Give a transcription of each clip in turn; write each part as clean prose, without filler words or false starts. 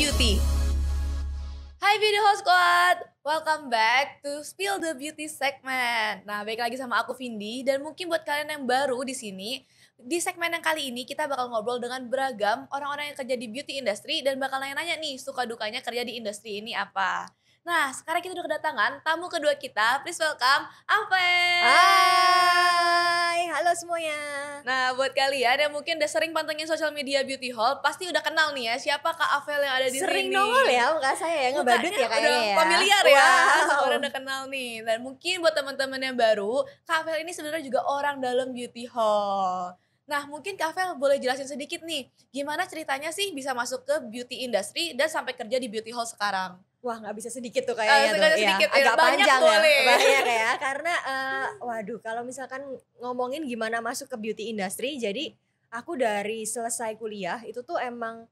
Beauty. Hai Beauty Host Squad, welcome back to Spill the Beauty segment. Nah, balik lagi sama aku Vindi, dan mungkin buat kalian yang baru di sini, di segmen yang kali ini kita bakal ngobrol dengan beragam orang-orang yang kerja di beauty industry dan bakal nanya-nanya nih suka dukanya kerja di industri ini apa. Nah, sekarang kita udah kedatangan tamu kedua kita. Please welcome Avel. Hai, halo semuanya. Nah, buat kalian yang mungkin udah sering pantengin sosial media Beauty Hall, pasti udah kenal nih ya siapa Kak Avel yang ada di sini. Sering nongol ya muka saya ya, ngebadut ya kayaknya udah ya. familiar ya, Wow. orang udah kenal nih. Dan mungkin buat teman-teman yang baru, Kak Avel ini sebenarnya juga orang dalam Beauty Hall. Nah, mungkin Kak Avel boleh jelasin sedikit nih, gimana ceritanya sih bisa masuk ke beauty industry dan sampai kerja di Beauty Hall sekarang? Wah, nggak bisa sedikit tuh kayaknya tuh. Sedikit ya, agak banyak panjang boleh. ya. Banyak ya, karena waduh kalau misalkan ngomongin gimana masuk ke beauty industry, jadi aku dari selesai kuliah itu tuh emang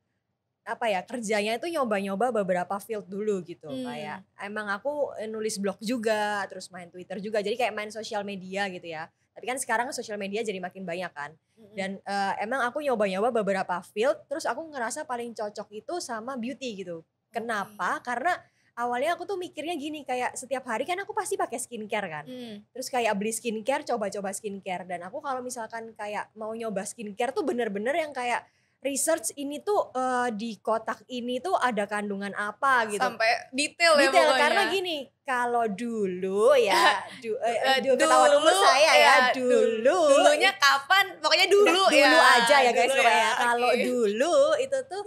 apa ya, kerjanya itu nyoba-nyoba beberapa field dulu gitu. Kayak emang aku nulis blog juga, terus main Twitter juga. Jadi kayak main sosial media gitu ya. Tapi kan sekarang sosial media jadi makin banyak kan. Dan emang aku nyoba-nyoba beberapa field, terus aku ngerasa paling cocok itu sama beauty gitu. Kenapa? Karena awalnya aku tuh mikirnya gini, kayak setiap hari kan aku pasti pakai skincare kan. Terus kayak beli skincare, coba-coba skincare. Dan aku kalau misalkan kayak mau nyoba skincare tuh bener-bener yang kayak research ini tuh di kotak ini tuh ada kandungan apa gitu. Sampai detail ya pokoknya. Karena gini, kalau dulu ya, ketawa dulu saya ya, dulunya kapan, pokoknya dulu ya. Dulu aja ya guys dulu pokoknya. ya, Kalau oke. dulu itu tuh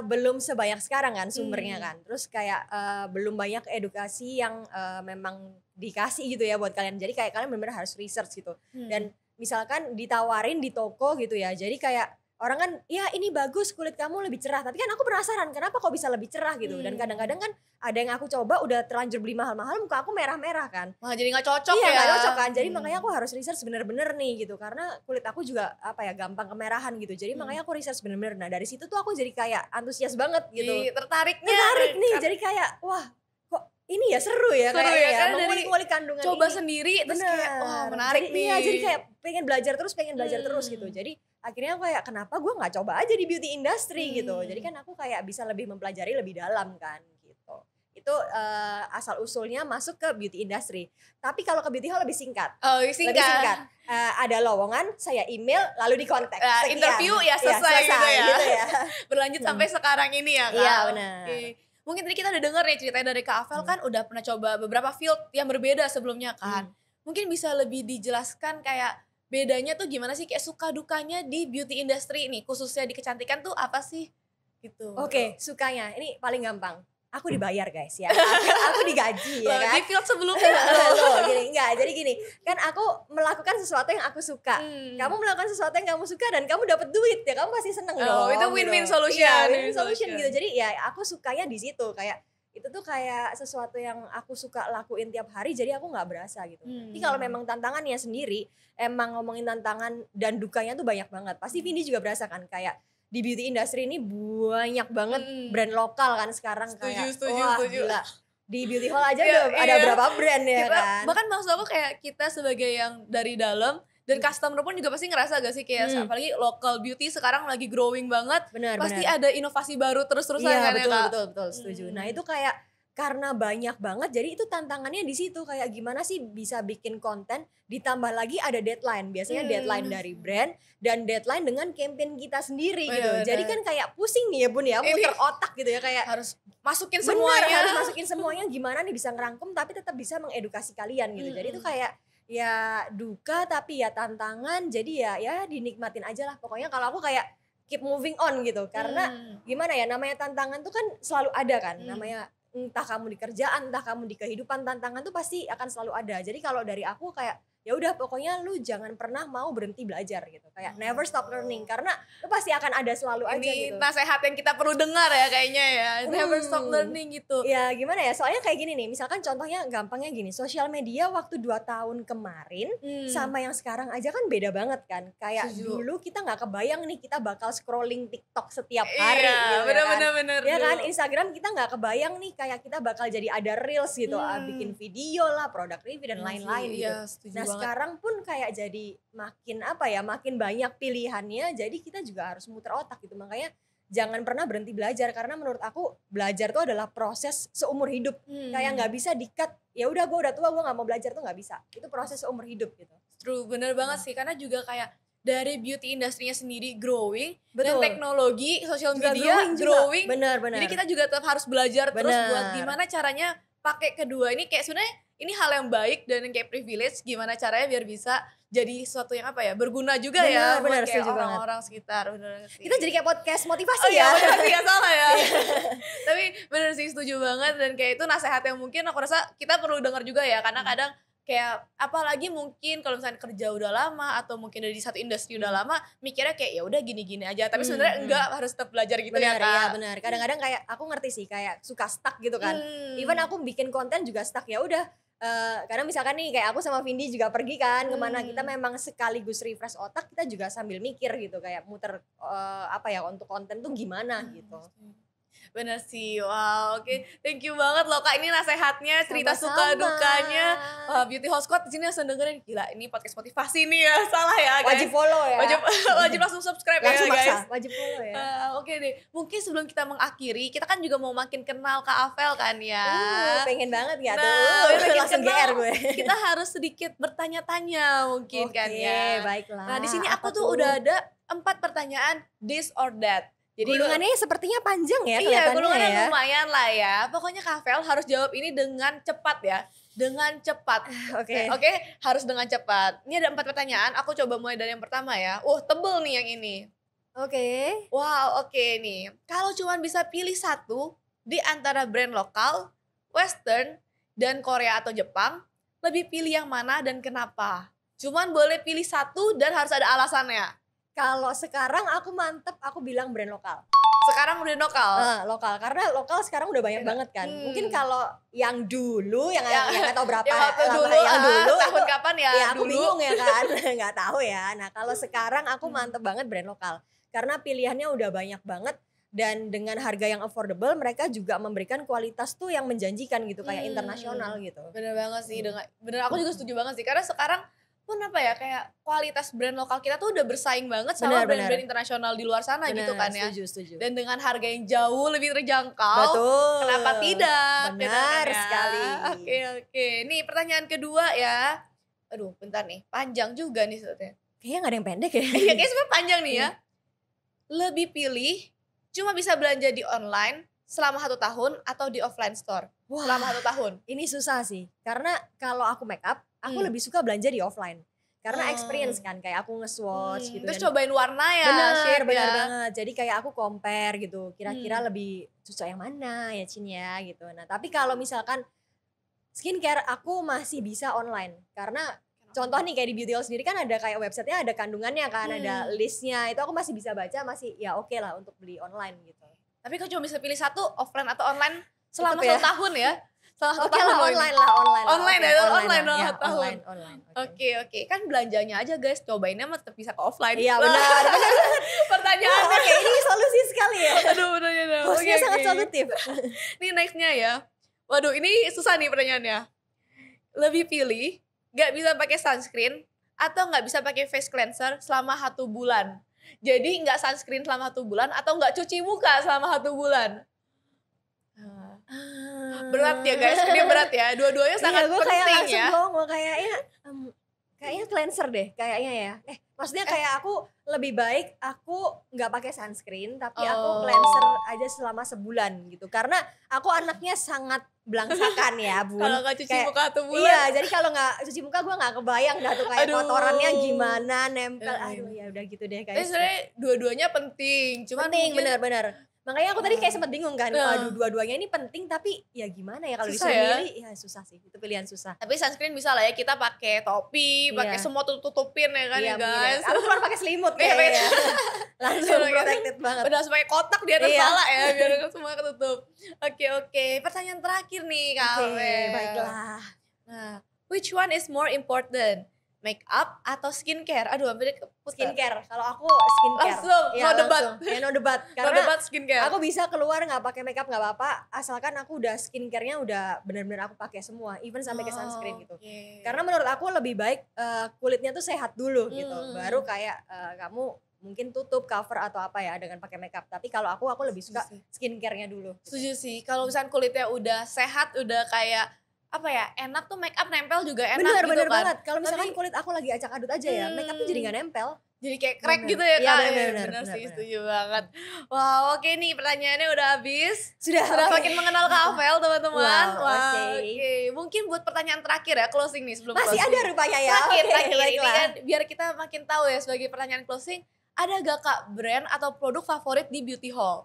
belum sebanyak sekarang kan sumbernya kan. Terus kayak belum banyak edukasi yang memang dikasih gitu ya buat kalian. Jadi kayak kalian benar-benar harus research gitu. Dan misalkan ditawarin di toko gitu ya. Jadi kayak orang kan, ya ini bagus kulit kamu lebih cerah. Tapi kan aku penasaran kenapa kok bisa lebih cerah gitu. Dan kadang-kadang kan ada yang aku coba udah terlanjur beli mahal-mahal, muka aku merah-merah kan. Wah, jadi gak cocok Iya, ya. gak cocok kan. Jadi makanya aku harus research bener-bener nih gitu. Karena kulit aku juga apa ya, gampang kemerahan gitu. Jadi makanya aku research bener-bener. Nah dari situ tuh aku jadi kayak antusias banget gitu. Jadi tertarik Tertarik nih, jadi kayak wah kok ini ya seru ya Seru kayaknya ya, ya, karena dari mengulik-ngulik kandungan coba ini. sendiri terus Bener. kayak wah menarik Jadi, nih. Iya, jadi kayak pengen belajar terus gitu. Jadi akhirnya aku kayak kenapa gue nggak coba aja di beauty industry gitu. Jadi kan aku kayak bisa lebih mempelajari lebih dalam kan gitu. Itu asal usulnya masuk ke beauty industry. Tapi kalau ke beauty hall lebih singkat. Oh, Lebih singkat. Ada lowongan, saya email, lalu di kontak. Interview ya selesai gitu ya. Berlanjut sampai sekarang ini ya Kak. Iya benar. Oke. Mungkin tadi kita udah dengar nih ceritanya dari Kak Avel kan udah pernah coba beberapa field yang berbeda sebelumnya kan. Mungkin bisa lebih dijelaskan kayak bedanya tuh gimana sih, kayak suka dukanya di beauty industry ini, khususnya di kecantikan tuh apa sih? Gitu. Oke, sukanya. Ini paling gampang. Aku dibayar guys ya. Aku digaji ya Loh, kan. di field sebelumnya. Loh, gini enggak. Jadi gini, kan aku melakukan sesuatu yang aku suka. Kamu melakukan sesuatu yang kamu suka dan kamu dapat duit ya, kamu pasti seneng dong. Itu win-win gitu. solution. Iya, win-win solution gitu. Jadi ya aku sukanya di situ, kayak itu tuh kayak sesuatu yang aku suka lakuin tiap hari, jadi aku nggak berasa gitu. Tapi kalau memang tantangannya sendiri, emang ngomongin tantangan dan dukanya tuh banyak banget. Pasti Vindi juga berasa kan, kayak di beauty industry ini banyak banget brand lokal kan sekarang. Setuju. Gila. Di beauty hall aja Ya, udah ada berapa brand ya kita, kan. bahkan maksud aku kayak kita sebagai yang dari dalam dan customer pun juga pasti ngerasa gak sih kayak apalagi local beauty sekarang lagi growing banget. Benar. Pasti ada inovasi baru terus-terusan Iya, kan ya Kak? betul setuju. Nah itu kayak karena banyak banget, jadi itu tantangannya di situ, kayak gimana sih bisa bikin konten ditambah lagi ada deadline. Biasanya deadline dari brand dan deadline dengan campaign kita sendiri gitu. Bener. Jadi kan kayak pusing nih ya Bun ya, muter otak gitu ya, kayak Harus masukin bener, semuanya. harus masukin semuanya, gimana nih bisa ngerangkum tapi tetap bisa mengedukasi kalian gitu. Jadi itu kayak ya duka tapi ya tantangan, jadi ya dinikmatin aja lah. Pokoknya kalau aku kayak keep moving on gitu, karena gimana ya, namanya tantangan tuh kan selalu ada kan, namanya entah kamu di kerjaan, entah kamu di kehidupan, tantangan tuh pasti akan selalu ada. Jadi kalau dari aku kayak ya udah pokoknya lu jangan pernah mau berhenti belajar gitu, kayak never stop learning, karena lu pasti akan ada selalu aja Ini gitu. nasehat yang kita perlu dengar ya kayaknya ya, never stop learning gitu. Ya gimana ya, soalnya kayak gini nih, misalkan contohnya gampangnya gini, sosial media waktu 2 tahun kemarin sama yang sekarang aja kan beda banget kan. Kayak Setuju. dulu kita gak kebayang nih kita bakal scrolling TikTok setiap hari Iya, gitu bener-bener. ya kan. Instagram kita gak kebayang nih kayak kita bakal jadi ada reels gitu, bikin video lah, produk review dan lain-lain gitu. Iya, setuju Nah banget. sekarang pun kayak jadi makin apa ya, makin banyak pilihannya, jadi kita juga harus muter otak gitu. Makanya jangan pernah berhenti belajar, karena menurut aku belajar tuh adalah proses seumur hidup. Kayak nggak bisa di-cut, ya udah gue udah tua gue nggak mau belajar, tuh nggak bisa. Itu proses seumur hidup gitu. True, bener banget sih, karena juga kayak dari beauty industrinya sendiri growing, Betul. dan teknologi sosial Juga media growing. Benar-benar. Jadi kita juga tetap harus belajar terus Bener. buat gimana caranya pakai kedua ini, kayak sebenarnya ini hal yang baik dan yang kayak privilege, gimana caranya biar bisa jadi sesuatu yang apa ya, berguna juga ya Bener, buat kayak setuju banget. orang-orang sekitar. Bener sih. Kita jadi kayak podcast motivasi Oh iya, ya. bener sih, gak salah ya. Tapi bener sih, setuju banget, dan kayak itu nasihat yang mungkin aku rasa kita perlu dengar juga ya, karena kadang kayak apalagi mungkin kalau misalnya kerja udah lama atau mungkin dari satu industri udah lama, mikirnya kayak ya udah gini-gini aja, tapi sebenarnya enggak, harus tetap belajar gitu Benar, ya Kak. ya benar. Kadang-kadang kayak aku ngerti sih, kayak suka stuck gitu kan. Even aku bikin konten juga stuck, ya udah. Karena misalkan nih kayak aku sama Vindi juga pergi kan kemana, kita memang sekaligus refresh otak, kita juga sambil mikir gitu, kayak muter apa ya, untuk konten tuh gimana gitu. Bener sih, wow, oke. Thank you banget loh Kak, ini nasehatnya, cerita Sama-sama. suka dukanya. Wah, Beauty House Squad di sini langsung dengerin, gila ini podcast motivasi nih ya, salah ya guys. Wajib follow ya. Wajib langsung subscribe langsung ya guys. maksa, wajib follow ya. Oke deh, mungkin sebelum kita mengakhiri, kita kan juga mau makin kenal Kak Avel kan ya. Pengen banget ya Nah, tuh. makin Langsung kenal, GR gue. Kita harus sedikit bertanya-tanya mungkin kan ya. Baiklah. Nah, di sini Apa aku tuh udah ada 4 pertanyaan this or that. Jadi gulungannya sepertinya panjang ya iya, kelihatannya gulungannya ya. lumayan lah ya. Pokoknya Kak Vel harus jawab ini dengan cepat ya. Dengan cepat. Oke. Oke, harus dengan cepat. Ini ada 4 pertanyaan, aku coba mulai dari yang pertama ya. Tebel nih yang ini. Oke. Wow, oke nih. Kalau cuma bisa pilih satu di antara brand lokal, western, dan Korea atau Jepang, lebih pilih yang mana dan kenapa? Cuman boleh pilih satu dan harus ada alasannya. Kalau sekarang aku mantep, aku bilang brand lokal. Sekarang brand lokal. Lokal, karena lokal sekarang udah banyak banget kan. Mungkin kalau yang dulu, yang nggak tahu berapa yang waktu lama, dulu, yang dulu tahun itu, kapan ya? ya aku dulu. bingung ya kan, nggak tahu ya. Nah kalau sekarang aku mantep banget brand lokal, karena pilihannya udah banyak banget. Dan dengan harga yang affordable, mereka juga memberikan kualitas tuh yang menjanjikan gitu, kayak internasional gitu. Bener banget sih, bener aku juga setuju banget sih, karena sekarang pun apa ya, kayak kualitas brand lokal kita tuh udah bersaing banget sama brand-brand internasional di luar sana gitu kan ya. Setuju. Dan dengan harga yang jauh lebih terjangkau. Betul. Kenapa tidak? Benar ya? sekali. Oke. Nih pertanyaan kedua ya. Aduh, bentar nih. Panjang juga nih sebetulnya. Kayaknya gak ada yang pendek ya. Iya, kayaknya sebenarnya panjang nih ya. Lebih pilih cuma bisa belanja di online selama 1 tahun atau di offline store selama 1 tahun? Ini susah sih, karena kalau aku make up, aku lebih suka belanja di offline. Karena experience kan, kayak aku nge-swatch gitu. Terus cobain warna ya, bener ya. banget. Jadi kayak aku compare gitu, kira-kira lebih cocok yang mana ya Cin ya gitu. Nah tapi kalau misalkan skincare aku masih bisa online. Karena contoh nih kayak di Beauty Hall sendiri kan ada kayak websitenya, ada kandungannya kan, ada listnya. Itu aku masih bisa baca, masih ya oke lah untuk beli online gitu. Tapi kau cuma bisa pilih satu, offline atau online selama Tetep ya. 1 tahun ya? Selama 1 Oke tahun lah, loh ini. online lah. Online Oke, ya, online lah. lah, Ya, tahun. online. Oke. Kan belanjanya aja guys, cobainnya mah tetap bisa ke offline. Iya benar. Pertanyaannya. Oke, ini solusi sekali ya. Aduh, pertanyaannya. Hostnya sangat solutif. Nih nextnya ya. Waduh, ini susah nih pertanyaannya. Lebih pilih gak bisa pakai sunscreen atau gak bisa pakai face cleanser selama 1 bulan. Jadi gak sunscreen selama 1 bulan atau gak cuci muka selama 1 bulan. Berat ya guys, ini berat ya. Dua-duanya sangat gue penting kayak langsung ya. ngomong kayaknya cleanser deh kayaknya ya. Maksudnya kayak aku lebih baik aku nggak pakai sunscreen tapi aku cleanser aja selama sebulan gitu. Karena aku anaknya sangat belangsakan ya Bun. Kalau nggak cuci Kayak, muka 1 bulan. Iya, jadi kalau nggak cuci muka gue nggak kebayang dah tuh kayak Aduh. kotorannya gimana nempel. Aduh ya udah gitu deh guys. Sebenarnya dua-duanya penting. Cuman Penting, mungkin benar. Makanya aku tadi kayak sempat bingung kan, Nah. aduh dua-duanya ini penting tapi ya gimana ya kalau Susah disuruh ya? milih, ya susah sih, itu pilihan susah. Tapi sunscreen bisa lah ya, kita pakai topi, pakai Iya. semua tutupin ya kan ya Iya, guys. Aku cuma pakai selimut Iya, kayaknya. Langsung Iya, protected banget. Udah supaya kotak di atas Iya. kepala ya, biar semua ketutup. Oke. Pertanyaan terakhir nih Kak Oke, Avel. baiklah. Nah, which one is more important? Make up atau skincare? Aduh, hampir keputar. Skincare, kalau aku skincare. Langsung, Ya, no debat. langsung. Ya no debat. No Karena debat skincare. aku bisa keluar nggak pakai makeup nggak apa-apa, asalkan aku udah skincare-nya udah benar-benar aku pakai semua, even sampai ke sunscreen gitu. Oke. Karena menurut aku lebih baik kulitnya tuh sehat dulu gitu, baru kayak kamu mungkin tutup, cover atau apa ya dengan pakai makeup. Tapi kalau aku lebih suka Setuju sih. skincare-nya dulu. Setuju sih, kalau misalnya kulitnya udah sehat, udah kayak apa ya, enak tuh make up nempel juga enak Bener, gitu bener kan. banget. Kalau misalkan Tapi kulit aku lagi acak-adut aja ya, makeup tuh jadi nggak nempel. jadi kayak crack Bener. gitu ya Iya, Kak. bener, Bener sih, bener. setuju banget. Wow, oke nih pertanyaannya udah habis. Sudah oke. makin mengenal Kak Avel teman-teman. Wow, oke. Mungkin buat pertanyaan terakhir ya, closing nih sebelum Masih closing. ada rupanya ya. Terakhir, Oke, terakhir. Ini baiklah. kan biar kita makin tahu ya sebagai pertanyaan closing. Ada gak Kak brand atau produk favorit di beauty hall?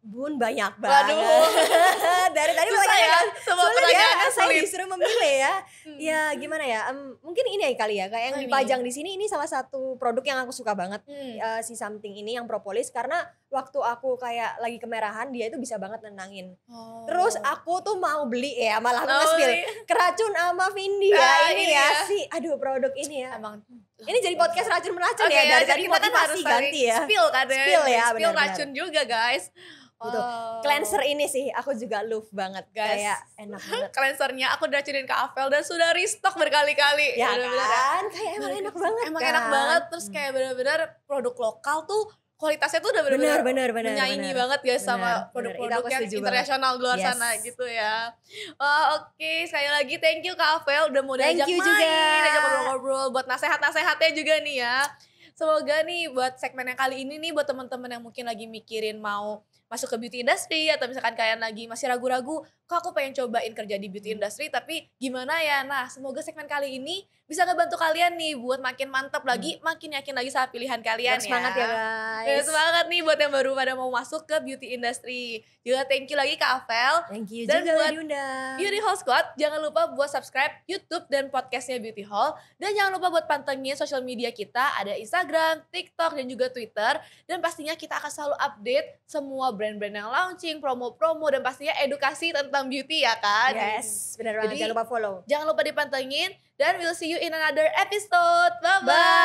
Bun banyak banget. Waduh. Dari tadi Susah pertanyaannya ya, kan, semua soalnya pertanyaannya dia saya sulit. disuruh memilih ya. Ya gimana ya, mungkin ini kali ya, kayak yang Oh, ini. dipajang di sini ini salah satu produk yang aku suka banget. Hmm. Si something ini yang propolis karena waktu aku kayak lagi kemerahan dia itu bisa banget nenangin. Oh. Terus aku tuh mau beli ya, malah aku Oh, nge-spill iya. keracun sama Vindi ya. Ah, Ini ini ya ya. sih, aduh produk ini ya. Emang Ini jadi podcast racun-meracun Oke, ya, dari jadi tadi kita kan harus motivasi saling ganti ya. Spill kan ya. Spill ya, Spill benar-benar. racun juga guys. Gitu. Oh. Cleanser ini sih aku juga love banget, Guys. kayak enak banget. Cleansernya aku diracunin ke Avel dan sudah restock berkali-kali. Ya Bener-bener kan, kayak emang enak banget Emang kan. enak banget, terus kayak bener-bener produk lokal tuh kualitasnya tuh udah bener-bener Bener, menyaingi bener. banget guys Bener, sama bener. produk-produk Itu aku yang setuju internasional di luar Yes. sana gitu ya. Oke, sekali lagi thank you Kak Avel udah mau Thank diajak you main, juga. diajak ngobrol-ngobrol buat nasehat-nasehatnya juga nih ya. Semoga nih buat segmen yang kali ini nih buat teman-teman yang mungkin lagi mikirin mau masuk ke beauty industry atau misalkan kalian lagi masih ragu-ragu, kok aku pengen cobain kerja di beauty industry tapi gimana ya? Nah, semoga segmen kali ini bisa ngebantu kalian nih buat makin mantap lagi, makin yakin lagi sama pilihan kalian Biar ya. semangat ya guys. Semangat nih buat yang baru pada mau masuk ke beauty industry. Juga thank you lagi Kak Avel. Thank you Dan juga buat udah diundang. Beauty Hall Squad, jangan lupa buat subscribe YouTube dan podcastnya Beauty Hall. Dan jangan lupa buat pantengin sosial media kita, ada Instagram, TikTok, dan juga Twitter. Dan pastinya kita akan selalu update semua brand-brand yang launching, promo-promo, dan pastinya edukasi tentang beauty ya kan? Yes, benar banget. Jadi, Jangan lupa follow. Jangan lupa dipantengin, dan we'll see you in another episode. Bye-bye! Bye.